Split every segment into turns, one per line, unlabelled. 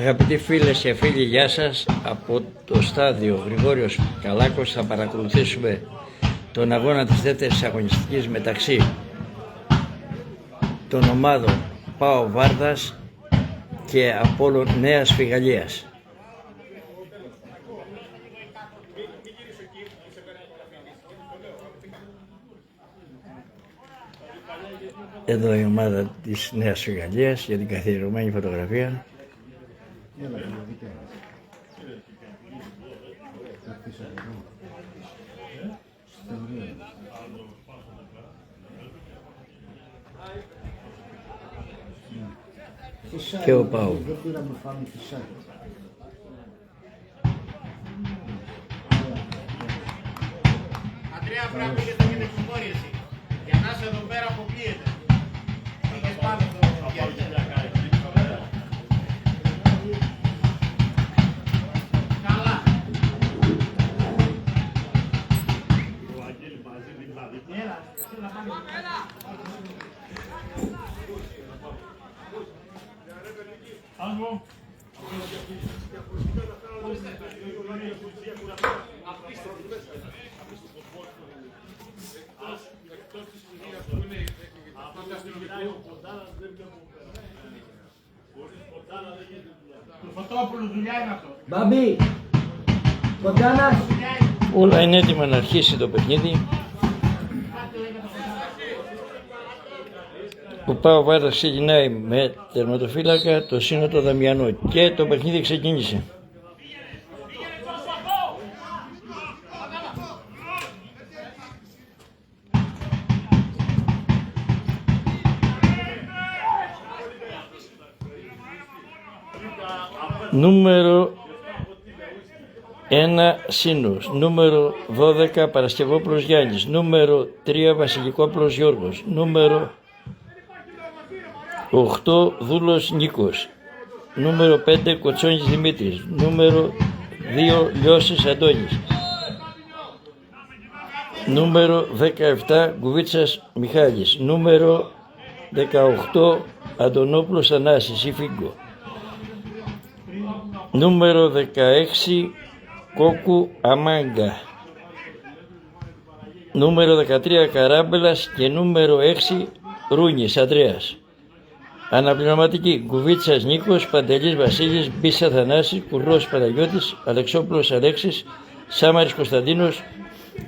Αγαπητοί φίλες και φίλοι, γεια σας. Από το στάδιο Γρηγόριος Καλάκος θα παρακολουθήσουμε τον αγώνα της δεύτερης αγωνιστικής μεταξύ των ομάδων ΠΑΟ Βάρδας και Απόλλων Νέας Φιγαλίας. Εδώ η ομάδα της Νέας Φιγαλίας για την καθιερωμένη φωτογραφία. Και ο ΠΑΟ.
Αντρέα, πρέπει να πήγες και εξυπόρηση. Για να είσαι εδώ πέρα αποκλείεται. Πήγες πάνω στο καλά. Του Φωτόπουλου δουλειά είναι αυτό.
Μπαμπή, Κοντάνας.
Όλα είναι έτοιμα να αρχίσει το παιχνίδι. Ο ΠΑΟ Βάρδας ξεκινάει με τερματοφύλακα το Σύνοτο Δαμιανό και το παιχνίδι ξεκίνησε. Νούμερο 1 Σύνος, νούμερο 12 Παρασκευόπουλος Γιάννης, νούμερο 3 Βασιλικόπουλος Γιώργος, νούμερο 8 Δούλος Νίκος, νούμερο 5 Κοτσόνης Δημήτρης, νούμερο 2 Λιώσης Αντώνης, νούμερο 17 Γκουβίτσας Μιχάλης, νούμερο 18 Αντωνόπουλος Ανάσης ή Φίγκο, νούμερο 16 Κόκου Αμάγκα, νούμερο 13 Καράμπελας και νούμερο 6 Ρούνης Ανδρέας. Αναπληρωματική Γκουβίτσας Νίκος, Παντελής Βασίλης, Μπίσα Θανάσης, Κουρρός Παναγιώτης, Αλεξόπουλος Αλέξης, Σάμαρης Κωνσταντίνος,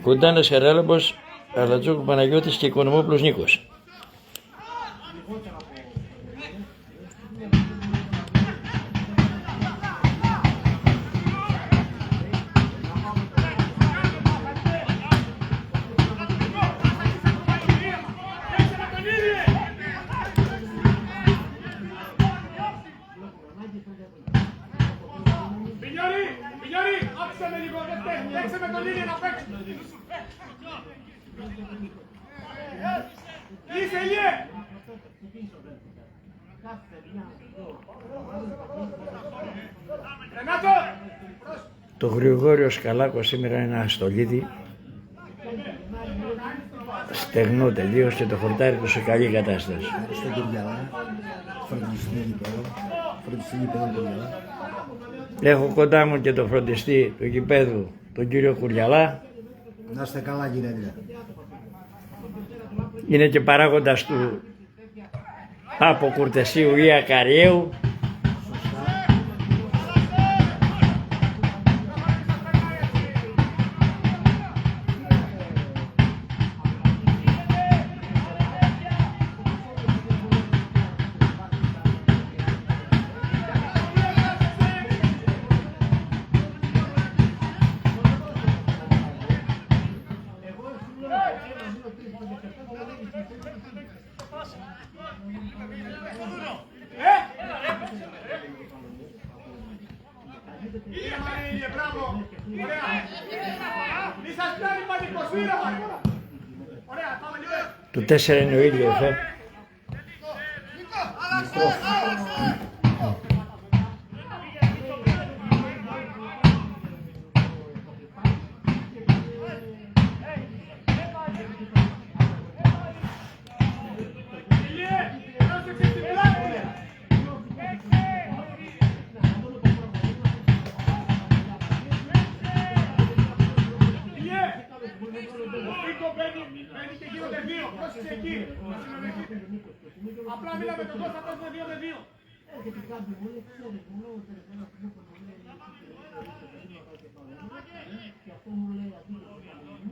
Κοντάνας Χαράλαμπος, Αλατζόκου Παναγιώτης και Οικονομόπουλος Νίκος. Το Γρηγόριος Καλάκος σήμερα είναι ένα στολίδι, στεγνό τελείως και το χορτάρι του σε καλή κατάσταση.
Στο Κουριαλά, φροντιστή γηπέδου Κουριαλά.
Έχω κοντά μου και το φροντιστή του γηπέδου, τον κύριο Κουριαλά.
Να είστε καλά, κύριε.
Είναι και παράγοντας του Πάπο Κουρτεσίου ή Ακαριέου. Το 4 είναι ο ίδιος,
εκεί. Απλά μίλαμε το πώς θα παίζουμε 2-2.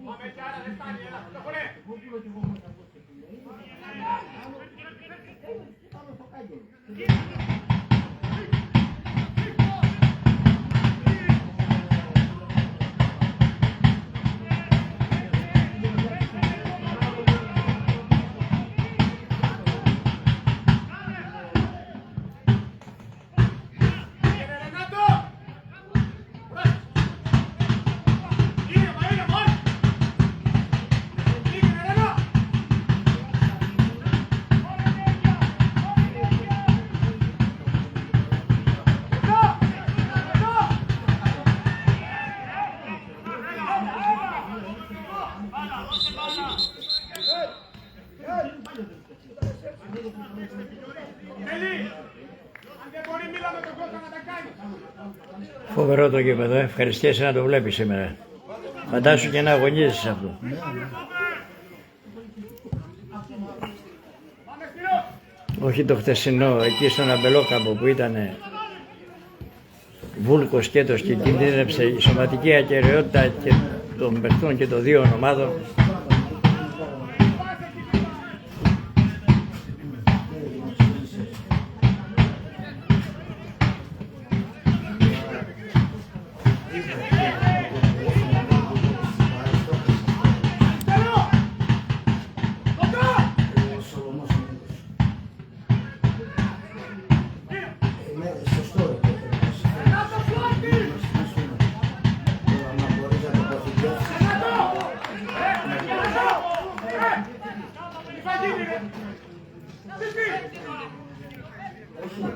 Πάμε κι άρα δεν φτάνει, έλα, το χωρέ.
Φοβερό το γήπεδο, ευχαριστιέσαι να το βλέπεις σήμερα. Φαντάσου και να αγωνίζεσαι αυτό. Όχι το χτεσινό, εκεί στον Αμπελόκαμπο που ήταν βούλκος σκέτος και κινδύνεψε η σωματική ακεραιότητα και των παιχτών και των δύο ομάδων.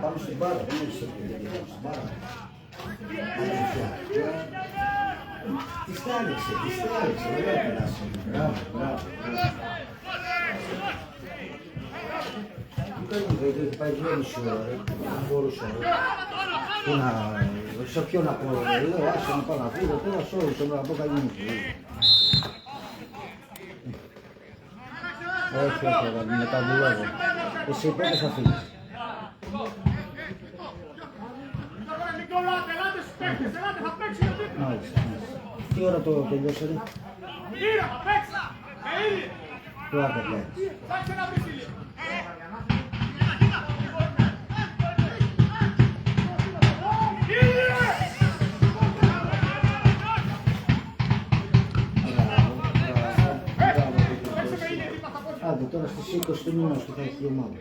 Πάμε στην μπάρα, δεν έχεις στην μπάρα. Τις τάλεξε, ωραία περάσει. Μπράβο, μπράβο. Δεν πάει δύο μισή ώρα, δεν μπορούσα. Σε ποιο να πω, λέω, άσε να πάω να φύγω, τώρα σ' όλους, να πω καλή μου. Όχι, με τα δουλεύω. Εσύ πότε θα φύγεις. Μάλιστα. Τι ώρα το τελειώσατε. Πού άτε βλέπεις. Άντε τώρα στις 20 του μήνας που θα έχει η ομάδα.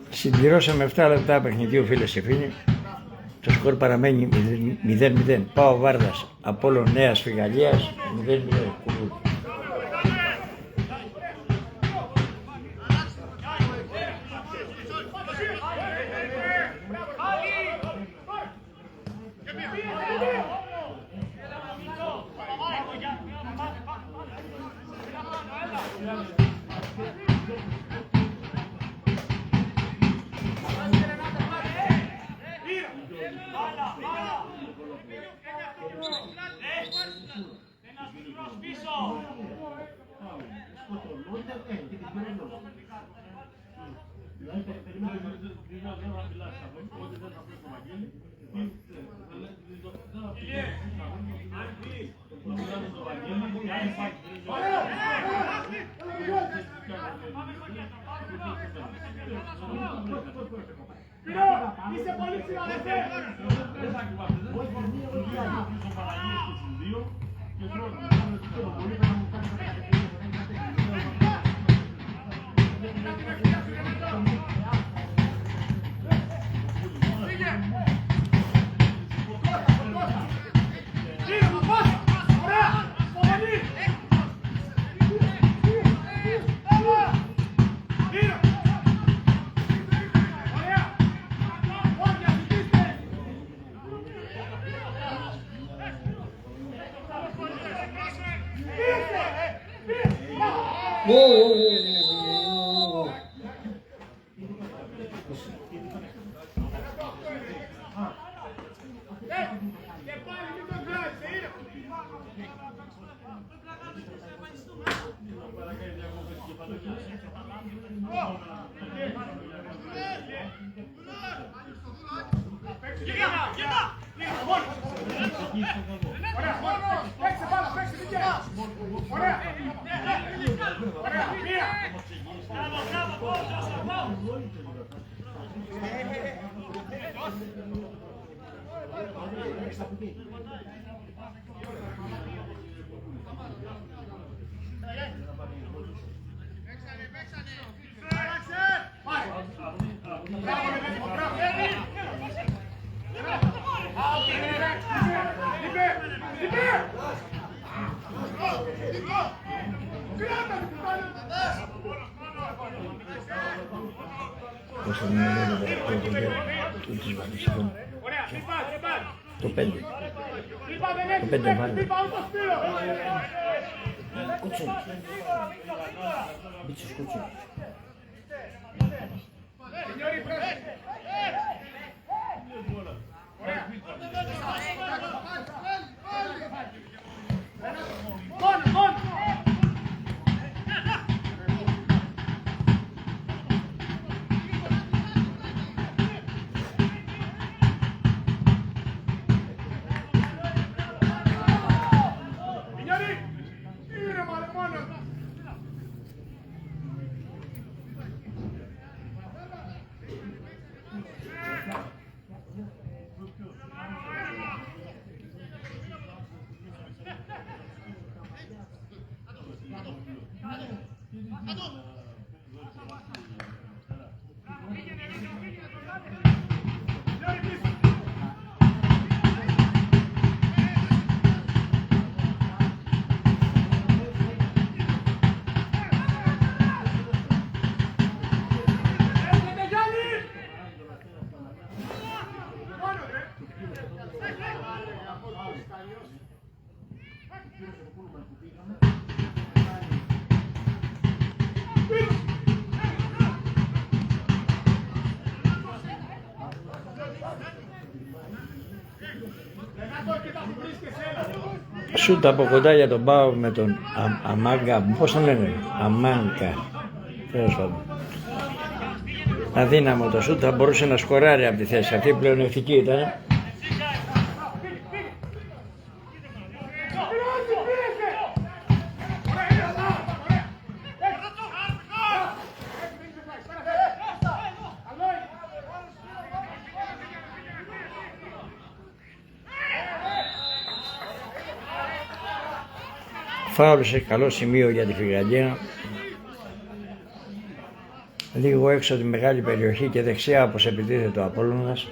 Συμπληρώσαμε 7 λεπτά παιχνιδιού, φίλες και φίλοι. Το σκορ παραμένει 0-0. Πάω Βάρδας, Απόλλων Νέας Φιγαλίας 0-0.
Είσαι πολύ ψηλαδευτέ! Και πάλι μην τον κράτησε, είναι. Ωραία, μόνος, παίξε μπάλα, παίξε δικιά. Ωραία, ωραία, μία.
Πόσο είναι το 5. Το 5 βάλε.
Κούτσο. Μπίτσος κούτσο.
Σούτ από κοντά για τον Πάο με τον Αμάγκα, πώς τον λένε, Αμάγκα, τέλος πάντων. Αδύναμο το σούτ, θα μπορούσε να σκοράρει από τη θέση αυτή, πλεονεκτική ήταν. Φάουλ σε καλό σημείο για τη Φιγαντία. Λίγο έξω τη μεγάλη περιοχή και δεξιά όπως επιτίθεται ο Απόλλωνας.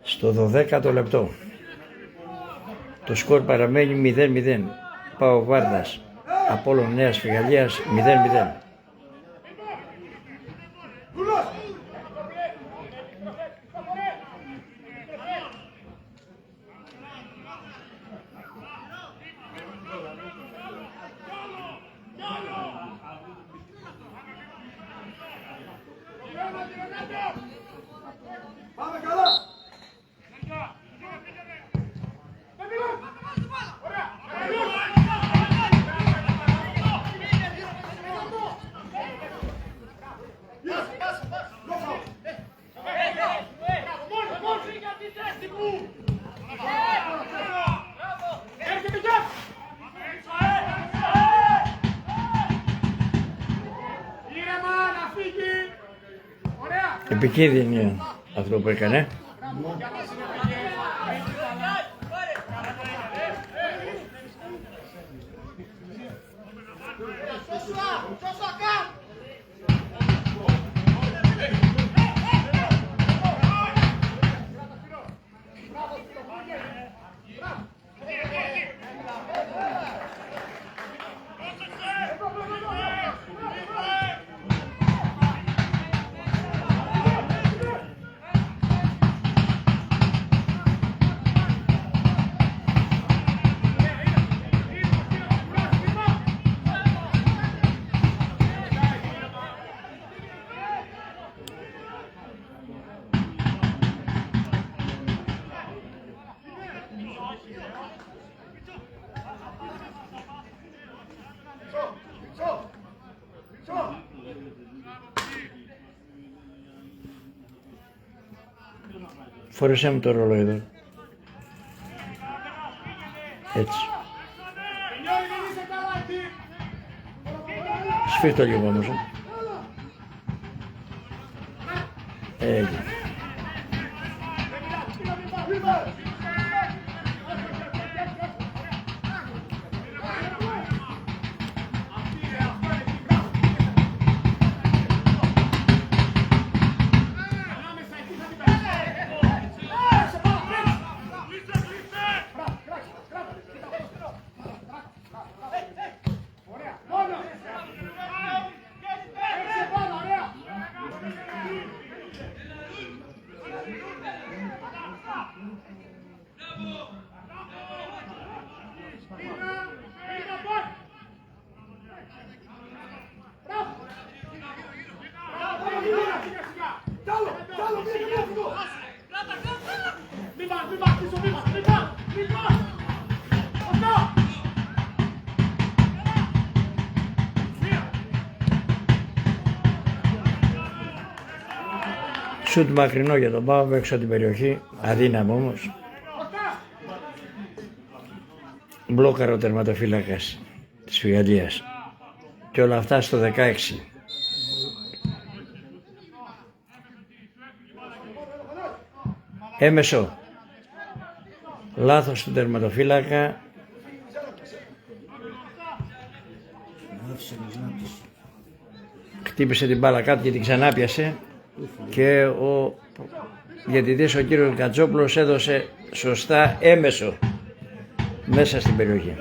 Στο 12ο λεπτό. Το σκορ παραμένει 0-0. Πάω Βάρδας. Απόλλων Νέας Φιγαντίας 0-0.
Πάμε καλά!
Επικίνδυνη αυτό που έκανε. Φόρεσέ μου το ρολόι εδώ. Έτσι. Σφίχτω λίγο όμως. Έγινε. Σουτ μακρινό για τον ΠΑΟΚ έξω από την περιοχή, αδύναμο όμως. Μπλόκαρο ο τερματοφύλακας της Φιγαντίας. Και όλα αυτά στο 16. Έμεσο. Λάθος του τερματοφύλακα. Χτύπησε την μπάλα κάτω και την ξανάπιασε. Και ο διαιτητής ο κύριος Κατζόπουλος έδωσε σωστά έμεσο μέσα στην περιοχή.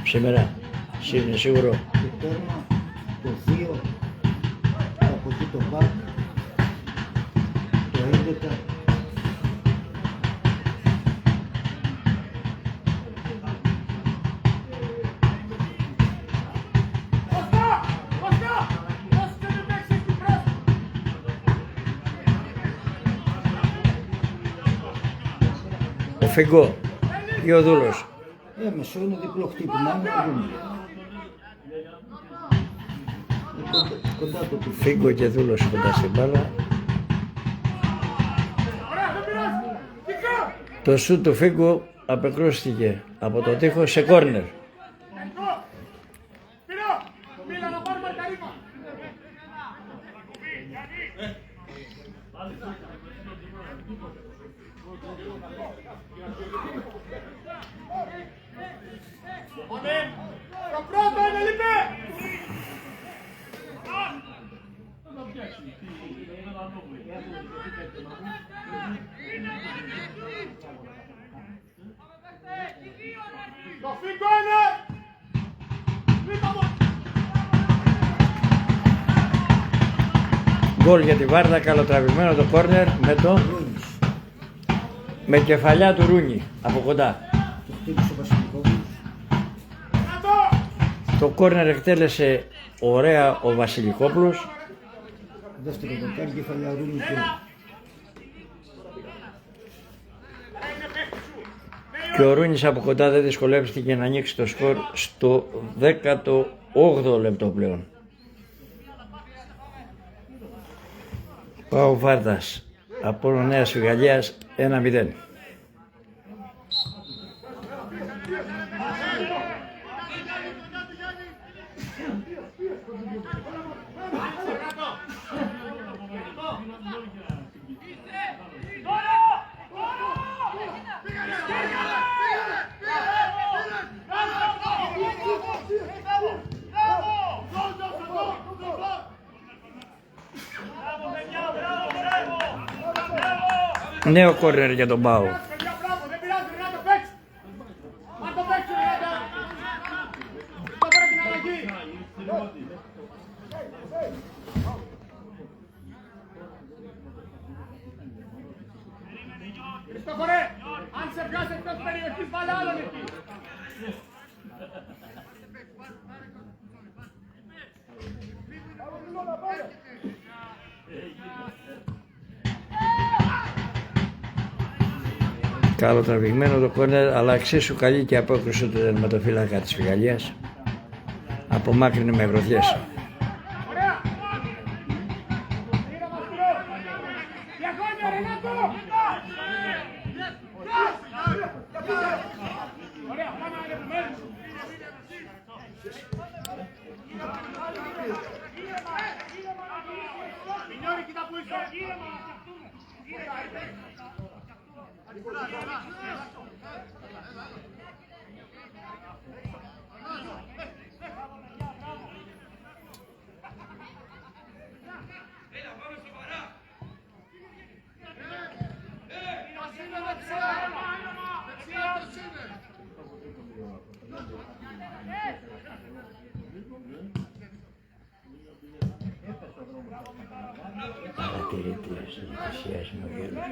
Σήμερα, είναι σίγουρο.
Το τέρμα, το 2, από εκεί το μπακ, το 11.
Ο Φίγκο ή ο Δούλος.
Έμεσο είναι διπλό χτύπημα, είναι Ρούνι. Κοντά το του
Φίγκο και Δούλος κοντά στην μπάλα. Το σουτ του Φίγκο απεκρούστηκε από το τείχος σε κόρνερ.
Το πρώτο είναι λυπή! Το Φίγκο είναι!
Γκολ για τη Βάρδα, καλοτραβηγμένο το κόρνερ με κεφαλιά του Ρούνι από κοντά.
Το χτύπησε ο Βασιλικόπουλος.
Το κόρνερ εκτέλεσε ωραία ο Βασιλικόπουλος.
Δεύτερο δοκάρι, κεφαλιά Ρούνι
Και ο Ρούνις από κοντά δεν δυσκολεύτηκε να ανοίξει το σκορ στο 18ο λεπτό πλέον. ΠΑΟΚ Βάρδας, Απόλλων Νέας Φιγαλίας 1-0. Νέο κόρνερ για τον ΠΑΟΚ.
Χριστόφορε, αν σε βγάζει εκτός περιοχής, βάλε άλλον εκεί.
Καλοτραβηγμένο το κόρνερ, αλλά εξίσου καλή και απόκριση του τερματοφύλακα της Γαλλίας. Απομάκρυνε με γροθιές. Παρατηρητής, ενθουσιασμό γέλος.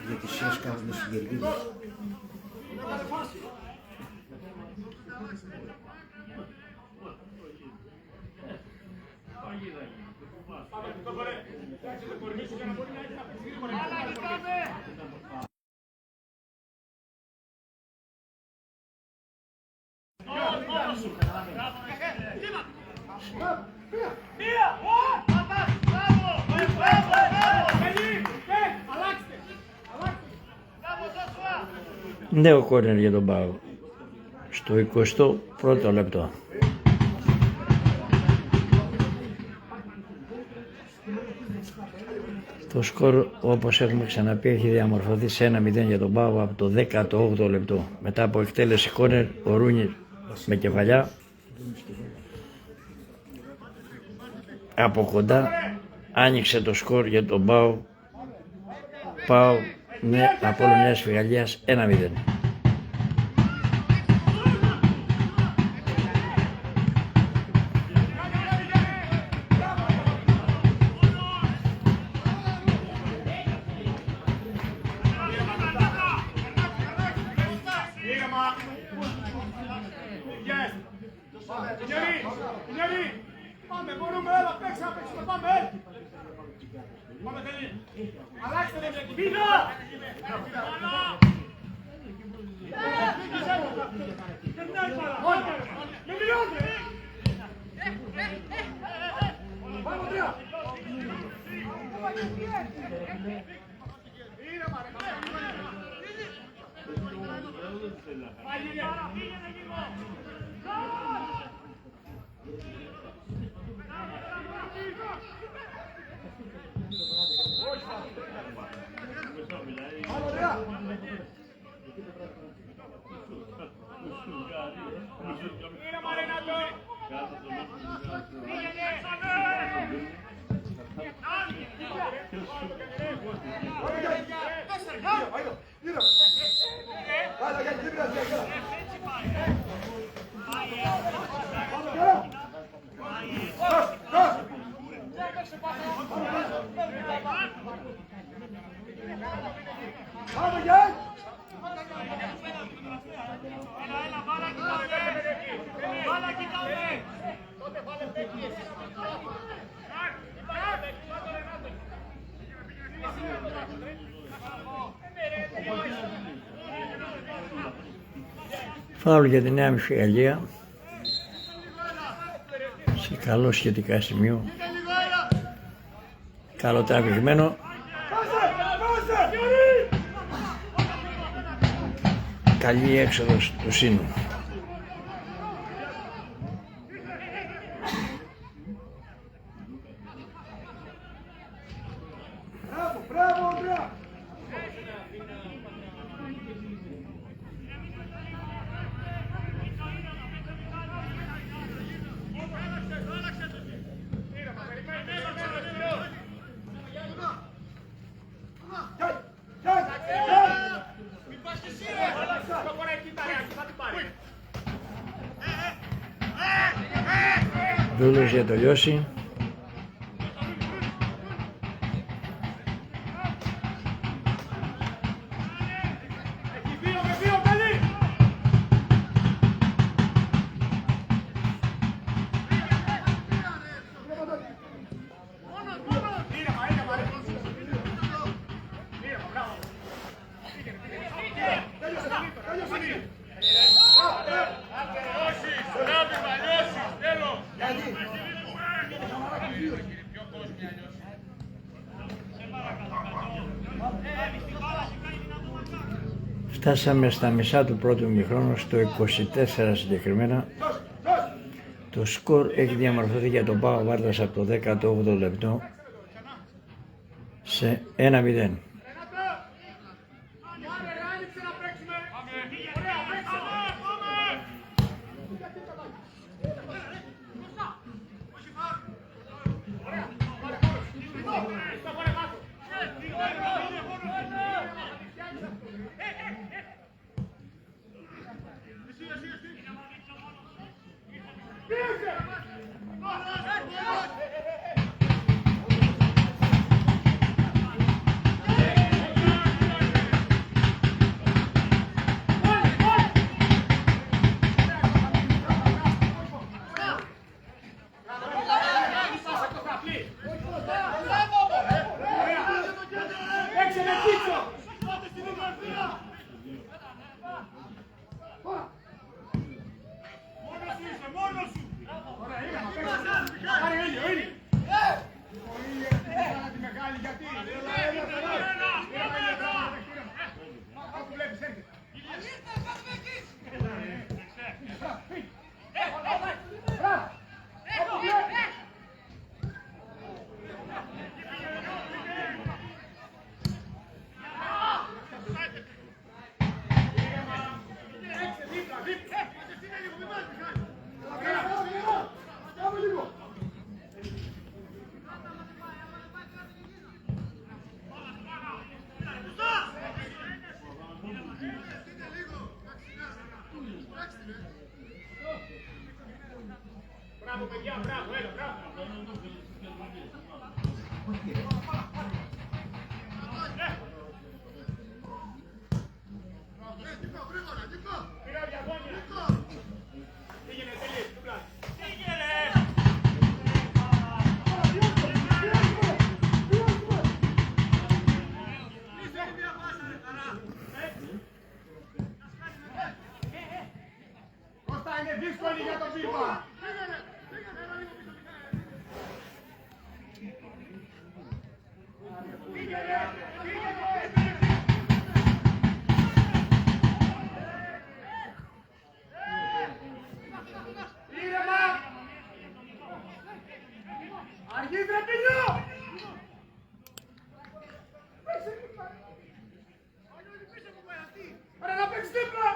Γιατί σας κάνουν συγκερδίδες.
Νέο κόρνερ για τον ΠΑΟΚ στο 21ο λεπτό. Το σκορ, όπως έχουμε ξαναπεί, έχει διαμορφωθεί σε 1-0 για τον ΠΑΟΚ από το 18ο λεπτό. Μετά από εκτέλεση κόρνερ, ο Ρούνι με κεφαλιά από κοντά άνοιξε το σκορ για τον ΠΑΟΚ. ΠΑΟΚ Απόλλωνας Γαλλίας 1-0.
Πάμε, μπορούμε, έλα, παίξε, πάμε, πάμε, αλλάξτε τον Βίνα! Με μιλώντε! Πάμε, τρία!
Φάουλ για τη Νέα Γαλλία σε καλό σχετικά σημείο, καλοτραβηγμένο, καλή έξοδος του Σίνου. Δούλος για το Λιώση. Φτάσαμε στα μισά του πρώτου ημιχρόνου, στο 24 συγκεκριμένα. Το σκορ έχει διαμορφωθεί για τον Πάο Βάρδας από το 18ο λεπτό σε 1-0.
Μπράβο παιδιά, μπράβο, έλα, μπράβο. Πήρα διαγώνια. Πήγαινε τελείως, του πλάτη. Κώστα, είναι δύσκολη για το βήμα. Αργείς ρε Πινιό! Άρα να παίξεις δίπλα!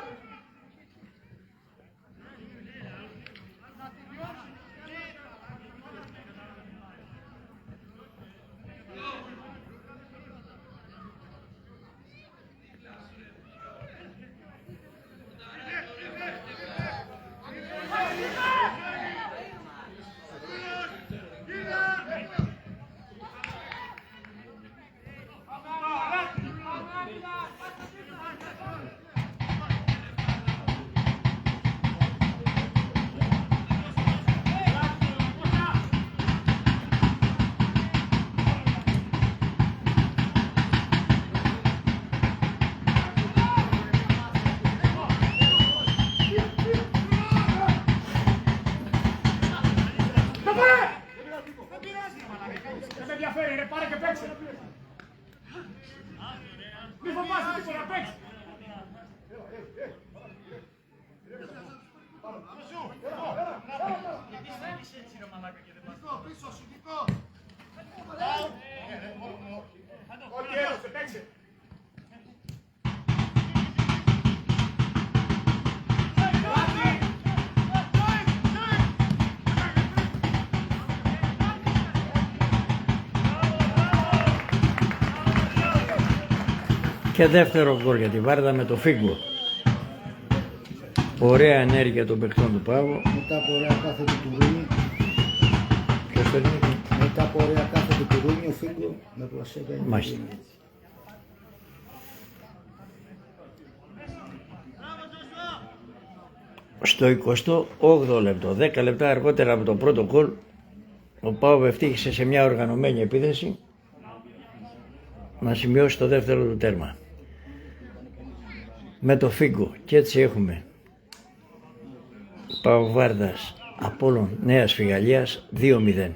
Δεν με ενδιαφέρει ρε, πάρε και παίξε. Μη φοβάσαι τίποτα, παίξε. Γιατί στέλνεις έτσι ρε μαλάκα και δεν πας. Πίσω, σουτικό. Όχι, έλωσε, παίξε.
Και δεύτερο γκολ για τη Βάρδα με το Φίγκο. Ωραία ενέργεια των παιχτών του Πάγου.
Μετά από ωραία κάθετη του Ρούνι.
Ποιος το είναι?
Μετά από ωραία κάθετη του Ρούνι, ο Φίγκο με πλασέκα.
Μάλιστα. Στο 28ο λεπτό, 10 λεπτά αργότερα από το πρώτο γκολ, ο Πάου ευτύχησε σε μια οργανωμένη επίθεση να σημειώσει το δεύτερο του τέρμα με το Φίγκο. Και έτσι έχουμε Πάου Βάρδας Απόλλων Νέας Φιγαλίας 2-0.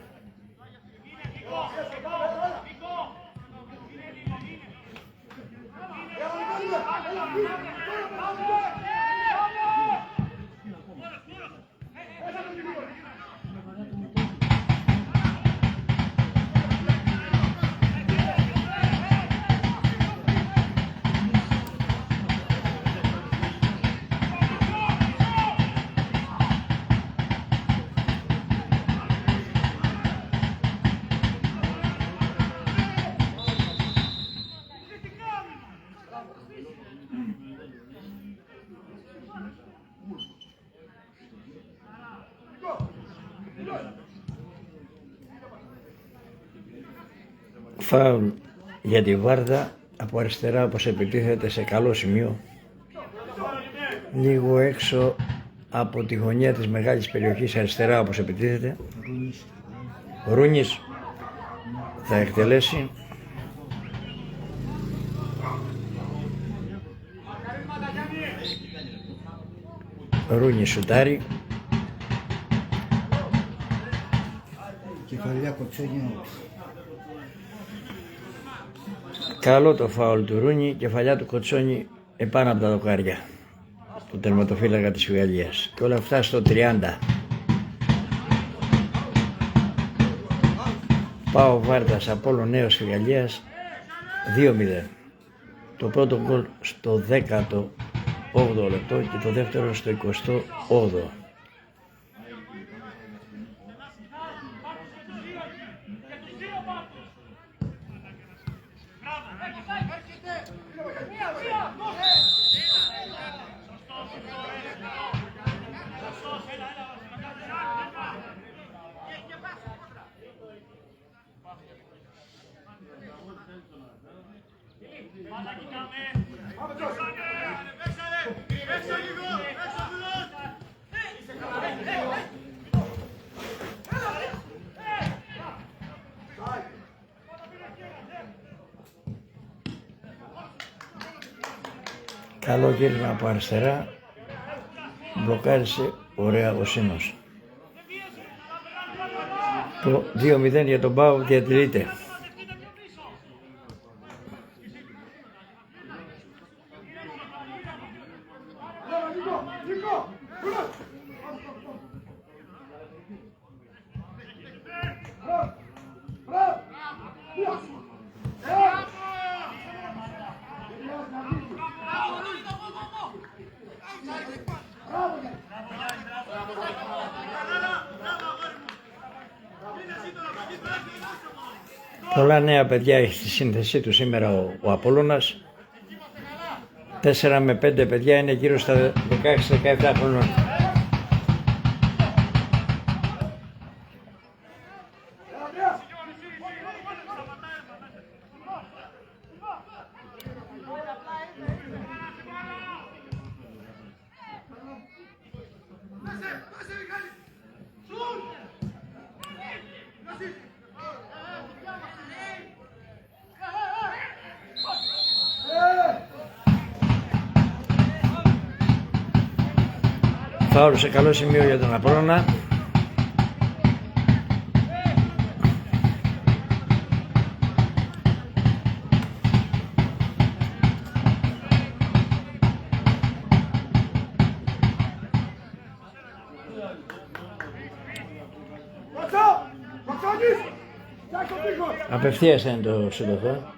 Φάουλ για τη Βάρδα από αριστερά, όπως επιτίθεται σε καλό σημείο, λίγο έξω από τη γωνία της μεγάλης περιοχής, αριστερά όπως επιτίθεται. Ο Ρούνης θα εκτελέσει. Ο Ρούνης σουτάρει.
Κεφαλιά Κοτσόνη.
Καλό το φάουλ του Ρούνη, κεφαλιά του Κοτσόνη επάνω από τα δοκάρια του τερματοφύλακα της Φιγαλίας. Και όλα αυτά στο 30. Πάω Βάρδας Απόλλων Νέος Φιγαλίας 2-0. Το πρώτο γκολ στο 18ο λεπτό και το δεύτερο στο 28ο. Καλό γύρισμα από αριστερά, μπλοκάρισε ωραία ο Σίνος. Το 2-0 για τον ΠΑΟΚ διατηρείται. Πολλά νέα παιδιά έχει στη σύνθεσή του σήμερα ο Απόλλωνας. 4 με 5 παιδιά είναι γύρω στα 16-17 χρονών. Φάουλ σε καλό σημείο για τον Απόλλωνα. Απευθείας είναι το σούτ αυτό.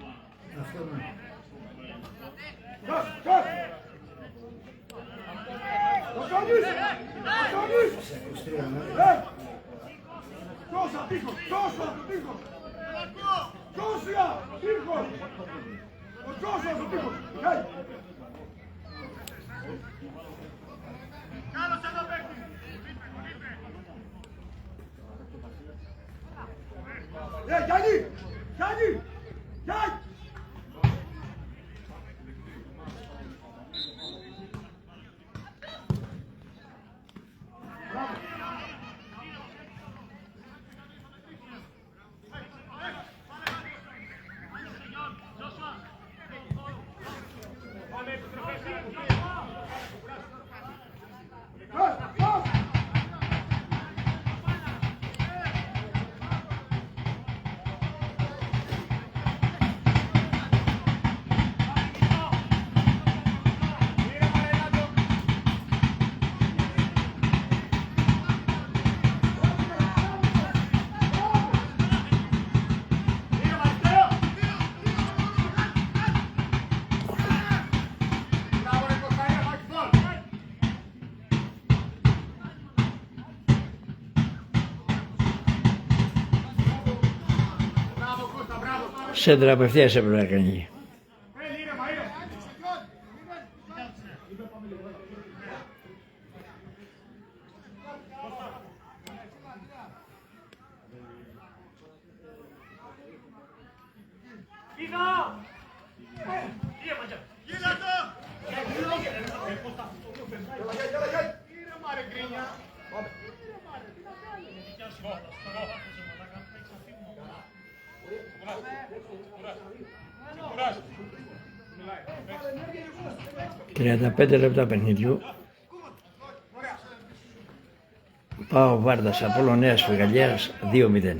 Σέντρα απευθείας έπρεπε να κάνει. «35 λεπτά παιχνιδιού». Πάω Βάρδας Απόλλων Νέας Φεγγαλιάς 2-0.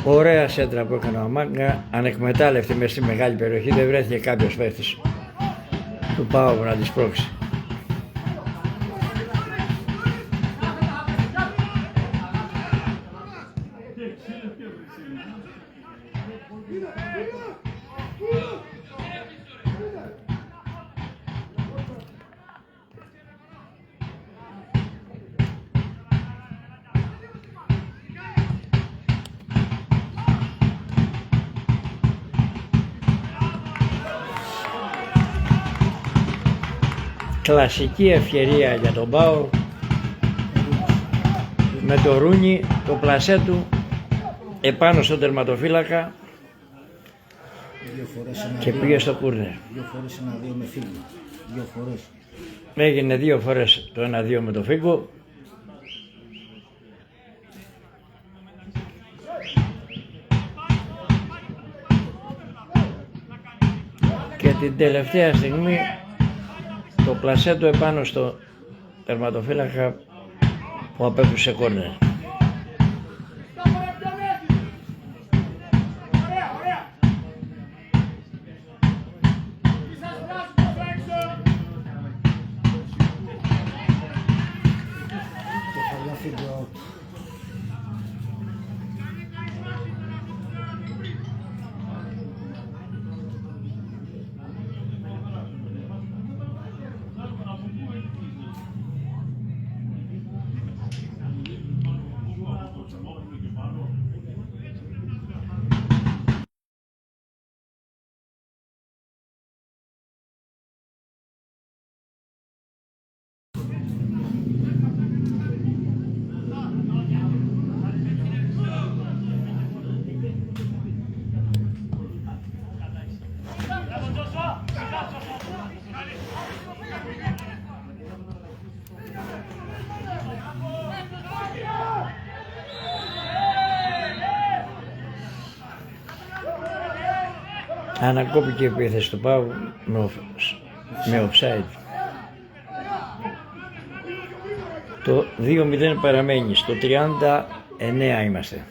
Ωραία σέντρα που έκανε ο Μάγκα, ανεκμετάλλευτη μες στη μεγάλη περιοχή, δεν βρέθηκε κάποιος παίχτης του ΠΑΟΚ να τη σπρώξει. Κλασική ευκαιρία για τον ΠΑΟ με το Ρούνι, το πλασέ του επάνω στον τερματοφύλακα και πήγε στο κούρνερ.
2 φορές 1-2 με Φίγκο. 2 φορές.
Έγινε 2 φορές το 1-2 με το Φίγκο. Και την τελευταία στιγμή το πλασέ του επάνω στο τερματοφύλακα που απέκτησε κόρνερ. Ανακόπηκε η επίθεση του ΠΑΟΚ με offside. Το 2-0 παραμένει, στο 39 είμαστε.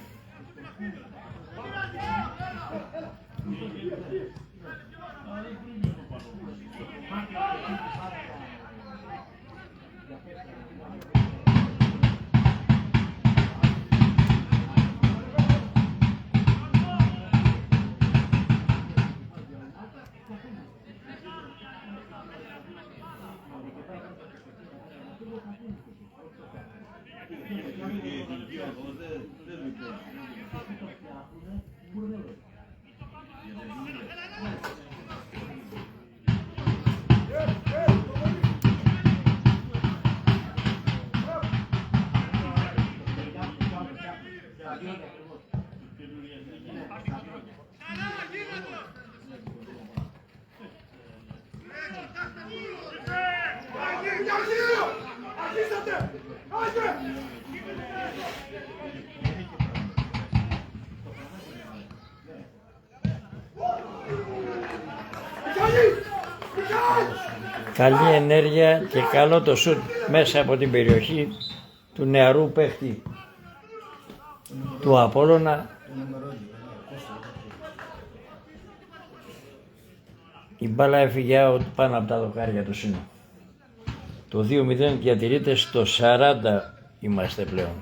Καλή ενέργεια και καλό το σουτ μέσα από την περιοχή του νεαρού παίχτη του Απόλλωνα. Η μπάλα έφυγε out πάνω από τα δοκάρια του Σύνου. Το 2-0 διατηρείται στο 40 είμαστε πλέον.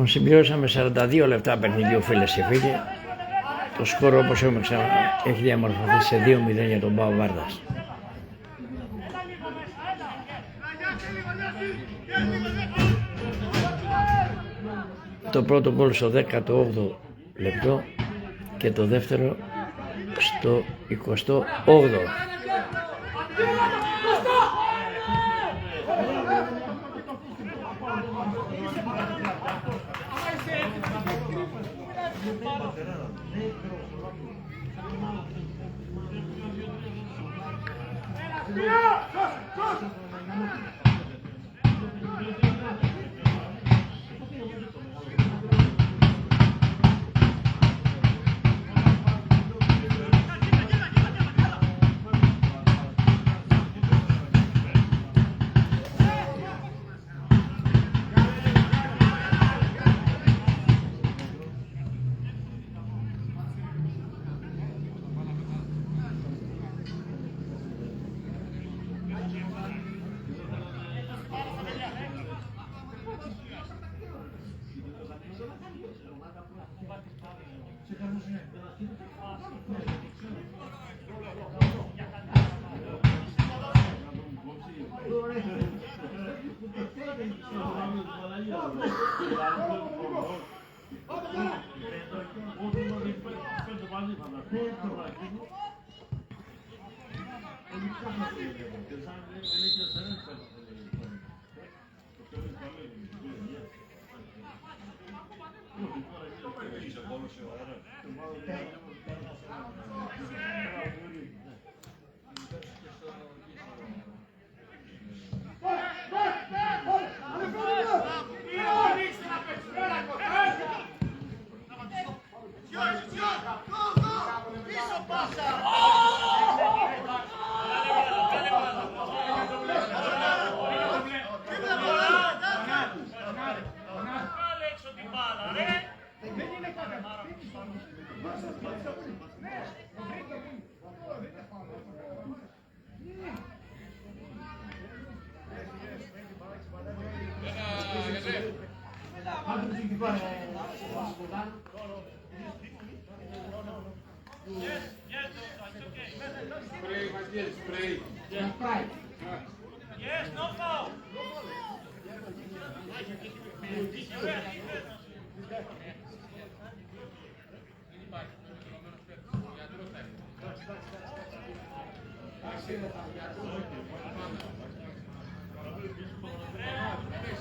Συμπληρώσαμε 42 λεπτά παιχνιδιού, φίλες και φίλοι. Το σκορ, όπως έχουμε ξανά, έχει διαμορφωθεί σε 2-0 για τον Πάο Βάρδας. Το πρώτο γκολ στο 18ο λεπτό και το δεύτερο στο 28ο.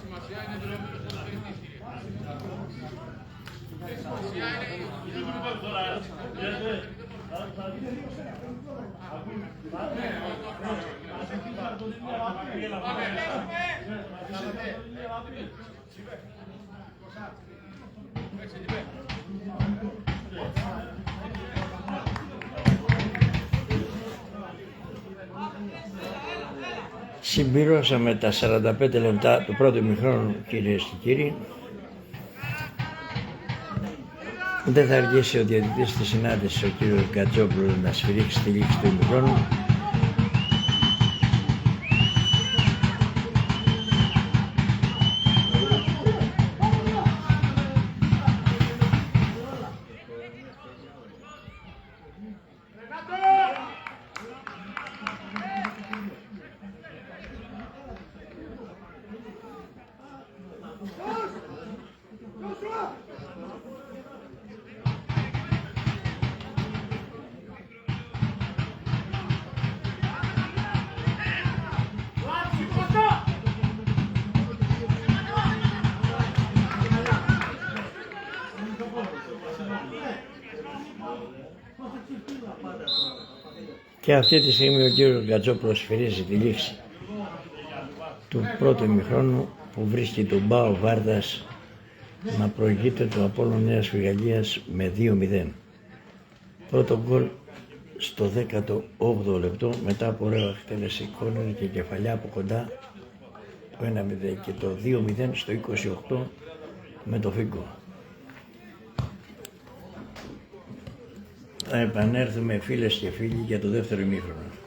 Σημασία είναι
Συμπληρώσαμε τα 45 λεπτά του πρώτου ημιχρόνου, κυρίες και κύριοι. Δεν θα αργήσει ο διαιτητής της συνάντησης, ο κύριος Γκατζόπουλος, να σφυρίξει τη λήξη του ημιχρόνου. Και αυτή τη στιγμή ο κύριος Γκατζόπουλος σφυρίζει τη λήξη του πρώτου ημιχρόνου, που βρίσκει τον Μπάο Βάρδας να προηγείται το Απόλλων Νέας Φυγαλίας με 2-0. Πρώτο γκολ στο 18ο λεπτό, μετά από ωραία εκτέλεση κόρνερ και κεφαλιά από κοντά, το 1-0, και το 2-0 στο 28 με το Φίγκο. Θα επανέλθουμε, φίλες και φίλοι, για το δεύτερο ημίχρονο.